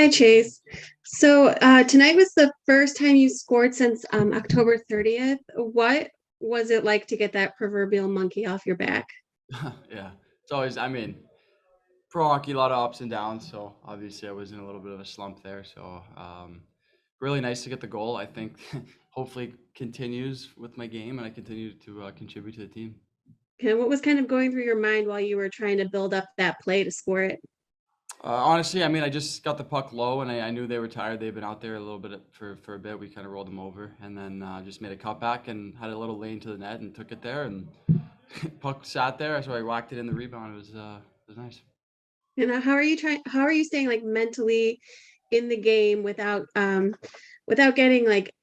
Hi, Chase. So tonight was the first time you scored since October 30th. What was it like to get that proverbial monkey off your back? Yeah, it's always, pro hockey, a lot of ups and downs. So obviously I was in a little bit of a slump there. So really nice to get the goal. I think hopefully continues with my game and I continue to contribute to the team. And what was kind of going through your mind while you were trying to build up that play to score it? Honestly, I just got the puck low and I knew they were tired. They've been out there a little bit for a bit. We kind of rolled them over and then just made a cutback and had a little lane to the net and took it there and puck sat there. So I whacked it in the rebound. It was nice. And how are you staying like mentally in the game without getting like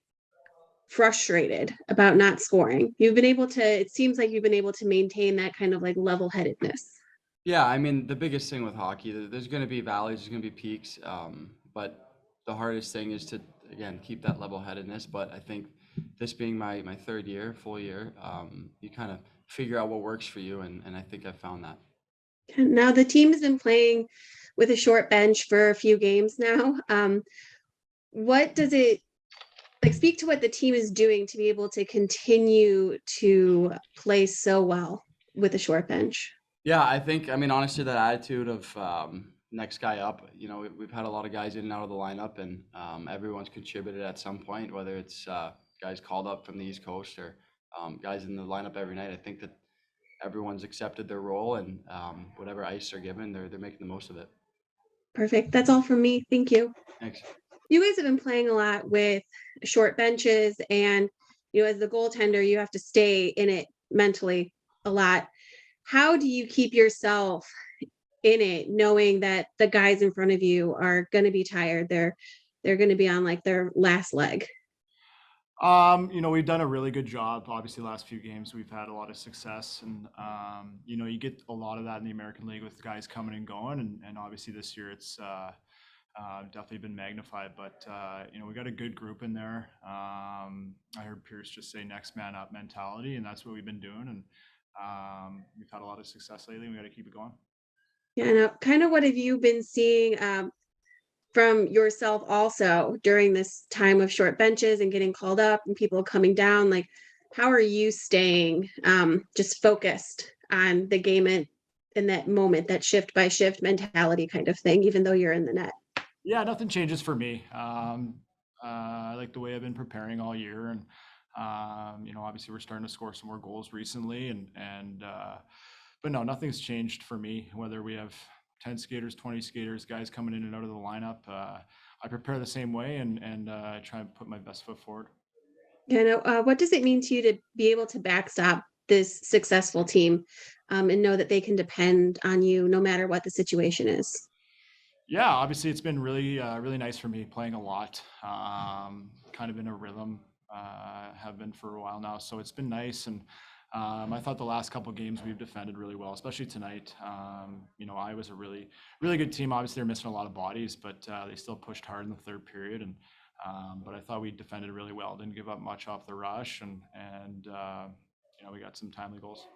frustrated about not scoring? It seems like you've been able to maintain that kind of like level-headedness. Yeah, the biggest thing with hockey, there's going to be valleys, there's going to be peaks, but the hardest thing is to, again, keep that level-headedness. But I think this being my third year, full year, you kind of figure out what works for you, and I think I found that. Now the team has been playing with a short bench for a few games now. What does it like speak to what the team is doing to be able to continue to play so well with a short bench? Yeah, I think, honestly, that attitude of next guy up, we've had a lot of guys in and out of the lineup, and everyone's contributed at some point, whether it's guys called up from the East Coast or guys in the lineup every night. I think that everyone's accepted their role, and whatever ice they're given, they're making the most of it. Perfect. That's all from me. Thank you. Thanks. You guys have been playing a lot with short benches, and as the goaltender, you have to stay in it mentally a lot. How do you keep yourself in it, knowing that the guys in front of you are going to be tired? They're going to be on like their last leg. We've done a really good job. Obviously, the last few games we've had a lot of success, and you get a lot of that in the American League with guys coming and going, and obviously this year it's definitely been magnified. But we got a good group in there. I heard Pierce just say "next man up" mentality, and that's what we've been doing, and we've had a lot of success lately. And we got to keep it going. Yeah, now kind of what have you been seeing from yourself also during this time of short benches and getting called up and people coming down? Like, how are you staying just focused on the game in that moment, that shift by shift mentality kind of thing, even though you're in the net? Yeah, nothing changes for me. I like the way I've been preparing all year, and obviously we're starting to score some more goals recently, but no, nothing's changed for me. Whether we have 10 skaters, 20 skaters, guys coming in and out of the lineup, I prepare the same way and try and put my best foot forward. What does it mean to you to be able to backstop this successful team and know that they can depend on you no matter what the situation is? Yeah, obviously it's been really nice for me playing a lot, kind of in a rhythm, have been for a while now. So it's been nice. And I thought the last couple of games we've defended really well, especially tonight. I was a really good team. Obviously they're missing a lot of bodies, but they still pushed hard in the third period. And but I thought we defended really well, didn't give up much off the rush, and we got some timely goals.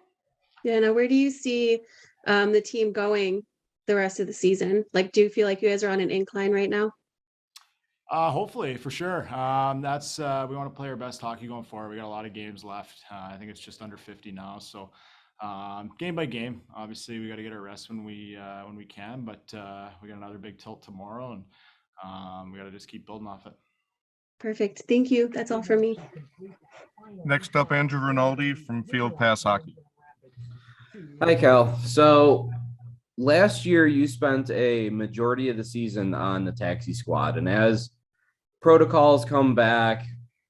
Yeah, now where do you see the team going the rest of the season? Like, do you feel like you guys are on an incline right now? Hopefully, for sure. That's we want to play our best hockey going forward. We got a lot of games left. I think it's just under 50 now. So game by game, obviously we got to get our rest when we can. But we got another big tilt tomorrow, and we got to just keep building off it. Perfect. Thank you. That's all for me. Next up, Andrew Rinaldi from Field Pass Hockey. Hi, Cal. So last year you spent a majority of the season on the taxi squad, and as protocols come back,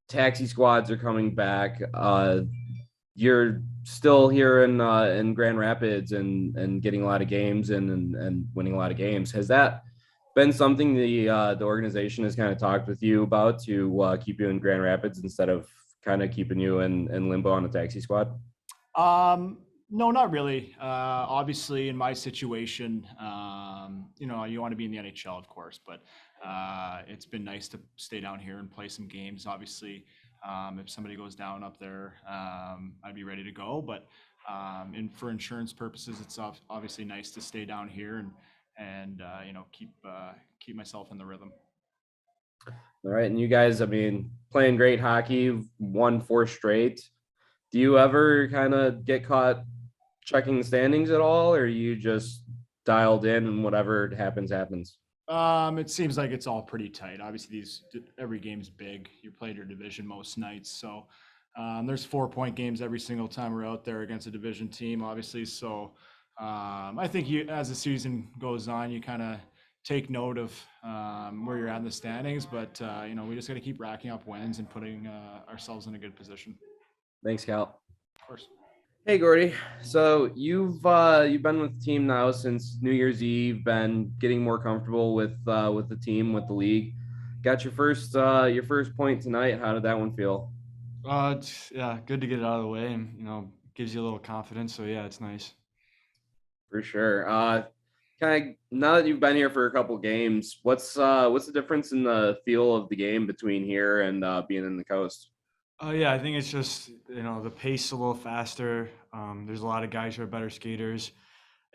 taxi squads are coming back. You're still here in Grand Rapids and getting a lot of games and winning a lot of games. Has that been something the organization has kind of talked with you about to keep you in Grand Rapids instead of kind of keeping you in limbo on the taxi squad? No, not really. Obviously, in my situation, you want to be in the NHL, of course, but it's been nice to stay down here and play some games. Obviously, if somebody goes down up there, I'd be ready to go. But for insurance purposes, it's obviously nice to stay down here and keep myself in the rhythm. All right, and you guys, I mean, playing great hockey, won 4 straight. Do you ever kind of get caught checking the standings at all, or are you just dialed in and whatever happens, happens? It seems like it's all pretty tight. Obviously, every game's big. You played your division most nights, so there's 4-point games every single time we're out there against a division team, obviously. So I think as the season goes on, you kind of take note of where you're at in the standings, but we just got to keep racking up wins and putting ourselves in a good position. Thanks, Cal. Of course. Hey, Gordy. So you've been with the team now since New Year's Eve. Been getting more comfortable with the team, with the league. Got your first point tonight. How did that one feel? Yeah, good to get it out of the way, and gives you a little confidence. So yeah, it's nice. For sure. Kind of now that you've been here for a couple games, what's the difference in the feel of the game between here and being in the coast? Yeah, I think it's just, the pace a little faster. There's a lot of guys who are better skaters,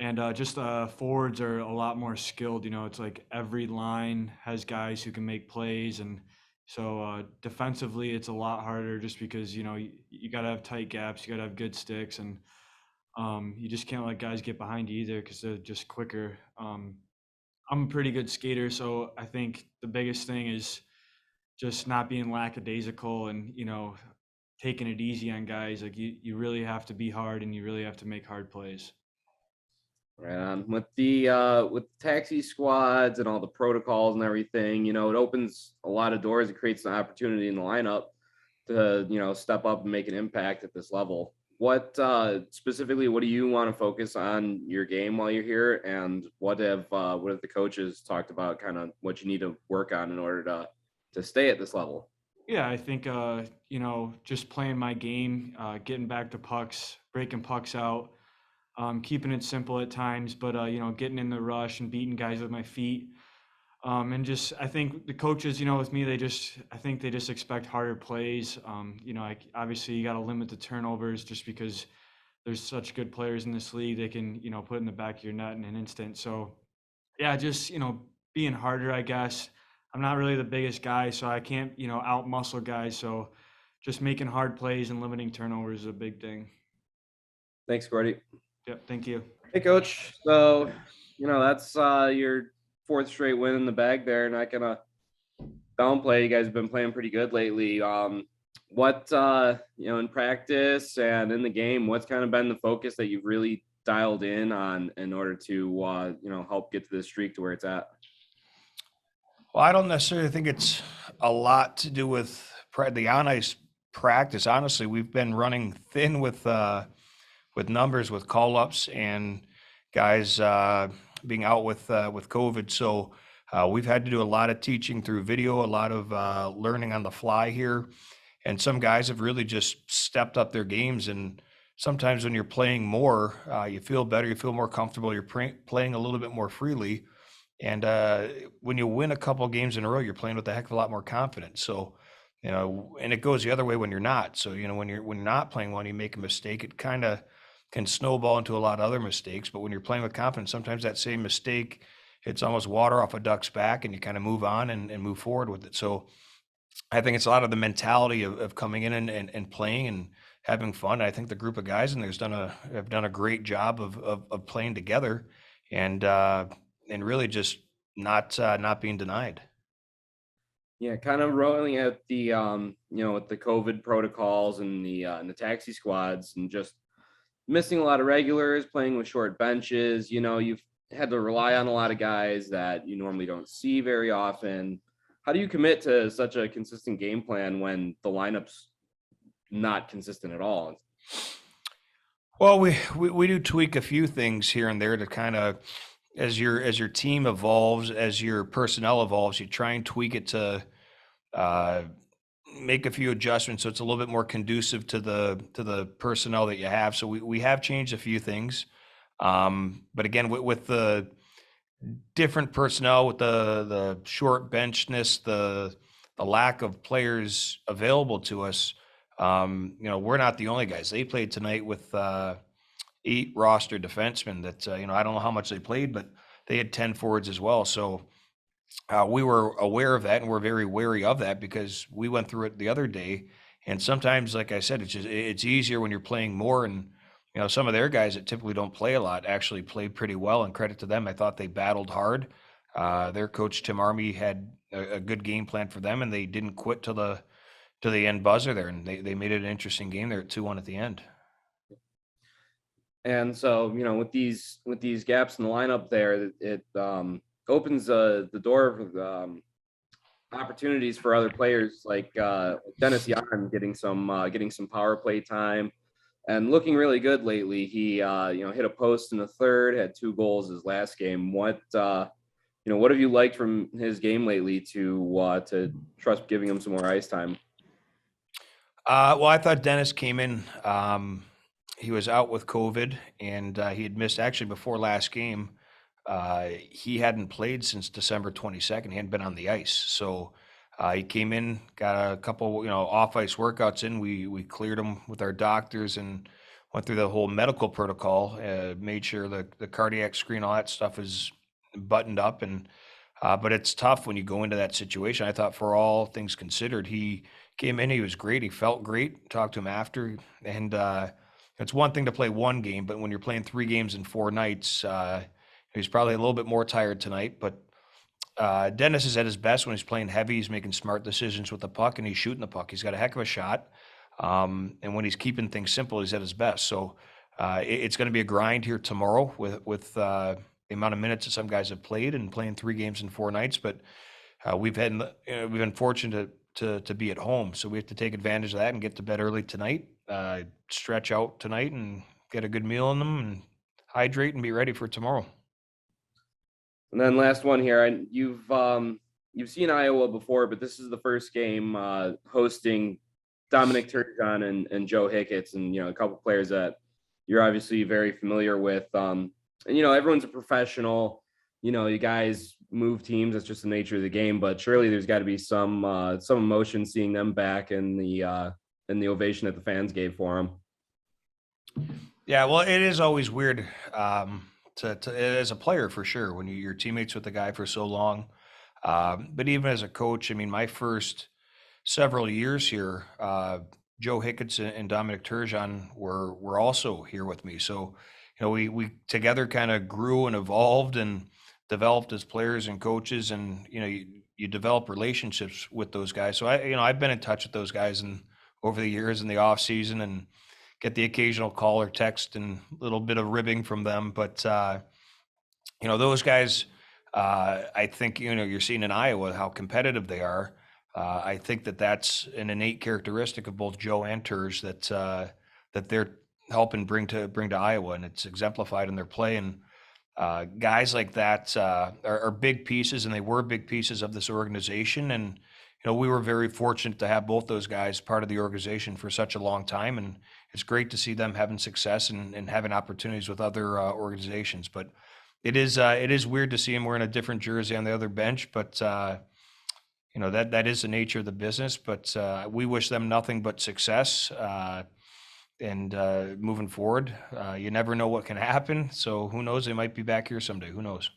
and just forwards are a lot more skilled. It's like every line has guys who can make plays, and so defensively it's a lot harder just because, you got to have tight gaps, you got to have good sticks, and you just can't let guys get behind you either because they're just quicker. I'm a pretty good skater, so I think the biggest thing is just not being lackadaisical and taking it easy on guys. Like you really have to be hard, and you really have to make hard plays. Right on. With the taxi squads and all the protocols and everything, it opens a lot of doors. It creates an opportunity in the lineup to step up and make an impact at this level. What specifically, what do you want to focus on your game while you're here, and what have the coaches talked about, kind of what you need to work on in order to stay at this level? Yeah, I think just playing my game, getting back to pucks, breaking pucks out, keeping it simple at times, but getting in the rush and beating guys with my feet. And just, I think the coaches, with me, I think they just expect harder plays. Obviously you got to limit the turnovers just because there's such good players in this league. They can, put in the back of your net in an instant. So yeah, just, being harder, I guess. I'm not really the biggest guy, so I can't, out muscle guys. So just making hard plays and limiting turnovers is a big thing. Thanks, Gordy. Yep. Thank you. Hey, Coach. So, that's your 4th straight win in the bag there. Not gonna downplay. You guys have been playing pretty good lately. What in practice and in the game, what's kind of been the focus that you've really dialed in on in order to help get to this streak to where it's at? Well, I don't necessarily think it's a lot to do with the on-ice practice. Honestly, we've been running thin with numbers, with call-ups, and guys being out with COVID. So we've had to do a lot of teaching through video, a lot of learning on the fly here. And some guys have really just stepped up their games. And sometimes when you're playing more, you feel better, you feel more comfortable, you're playing a little bit more freely. And when you win a couple of games in a row, you're playing with a heck of a lot more confidence. So, and it goes the other way when you're not. So, when you're not playing well, you make a mistake, it kind of can snowball into a lot of other mistakes. But when you're playing with confidence, sometimes that same mistake, it's almost water off a duck's back, and you kind of move on and move forward with it. So I think it's a lot of the mentality of coming in and playing and having fun. I think the group of guys in there's have done a great job of playing together and really just not being denied. Yeah, kind of rolling out the with the COVID protocols and the taxi squads, and just missing a lot of regulars, playing with short benches. You've had to rely on a lot of guys that you normally don't see very often. How do you commit to such a consistent game plan when the lineup's not consistent at all? Well, we do tweak a few things here and there to kind of, as your team evolves, as your personnel evolves, you try and tweak it to make a few adjustments so it's a little bit more conducive to the personnel that you have. So we have changed a few things, but again, with the different personnel, with the short benchness, the lack of players available to us, we're not the only guys. They played tonight with 8 roster defensemen that I don't know how much they played, but they had 10 forwards as well. So we were aware of that, and we're very wary of that because we went through it the other day. And sometimes, like I said, it's easier when you're playing more. And some of their guys that typically don't play a lot actually played pretty well. And credit to them, I thought they battled hard. Their coach Tim Army had a good game plan for them, and they didn't quit to the end buzzer there, and they made it an interesting game there at 2-1 at the end. And so, with these gaps in the lineup there, it opens the door for opportunities for other players like Dennis Yan getting some power play time and looking really good lately. He hit a post in the third, had 2 goals his last game. What have you liked from his game lately to trust giving him some more ice time? Well, I thought Dennis came in. He was out with COVID, and he had missed actually before last game. He hadn't played since December 22nd. He hadn't been on the ice. So he came in, got a couple, off ice workouts in. We cleared him with our doctors and went through the whole medical protocol, made sure the cardiac screen, all that stuff is buttoned up. And but it's tough when you go into that situation. I thought for all things considered, he came in, he was great. He felt great. Talked to him after. And it's one thing to play one game, but when you're playing 3 games in 4 nights, he's probably a little bit more tired tonight. But Dennis is at his best when he's playing heavy. He's making smart decisions with the puck, and he's shooting the puck. He's got a heck of a shot. And when he's keeping things simple, he's at his best. So it's going to be a grind here tomorrow with the amount of minutes that some guys have played and playing 3 games in 4 nights. But we've been fortunate to be at home, so we have to take advantage of that and get to bed early tonight, stretch out tonight, and get a good meal in them, and hydrate and be ready for tomorrow. And then last one here, and you've seen Iowa before, but this is the first game hosting Dominic Turgeon and Joe Hicketts, and a couple players that you're obviously very familiar with. And everyone's a professional. You guys move teams. That's just the nature of the game. But surely there's got to be some emotion seeing them back in the ovation that the fans gave for them. Yeah, well, it is always weird to as a player for sure when you're teammates with the guy for so long. But even as a coach, I mean, my first several years here, Joe Hicketts and Dominic Turgeon were also here with me. So, we together kind of grew and evolved and developed as players and coaches, and you develop relationships with those guys. So I've been in touch with those guys and over the years in the off season, and get the occasional call or text and a little bit of ribbing from them. But those guys, I think you're seeing in Iowa how competitive they are. I think that's an innate characteristic of both Joe and Turs that they're helping bring to Iowa, and it's exemplified in their play. And guys like that are big pieces, and they were big pieces of this organization. And we were very fortunate to have both those guys part of the organization for such a long time, and it's great to see them having success and having opportunities with other organizations. But it is weird to see him wearing a different jersey on the other bench, but that is the nature of the business. But we wish them nothing but success. And moving forward, you never know what can happen. So who knows? They might be back here someday. Who knows?